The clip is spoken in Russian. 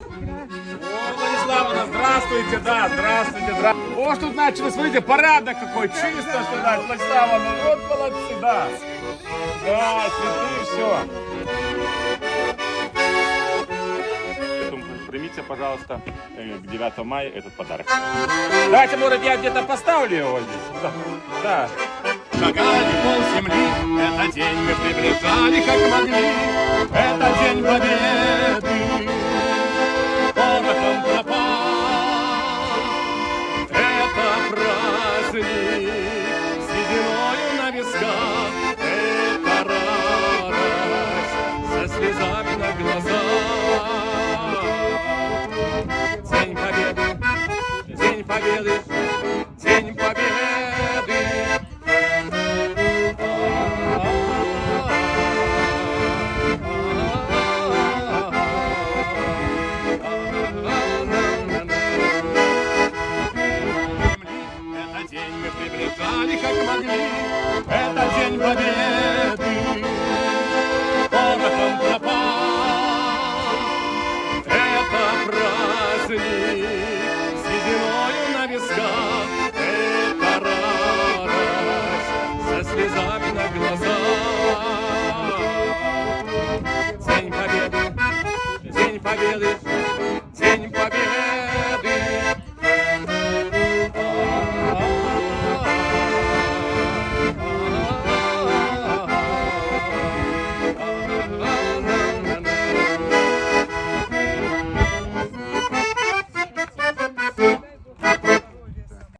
О, Владиславовна, здравствуйте, да, здравствуйте, здравствуйте. О, что тут начали, смотрите, парадок какой, чисто, что да, Владиславовна, вот молодцы, да. Да, цветы, все. Примите, пожалуйста, к 9 мая этот подарок. Давайте, может, я где-то поставлю его здесь. Да. Да. Шагали полземли, этот день мы приближали как могли, это день победы.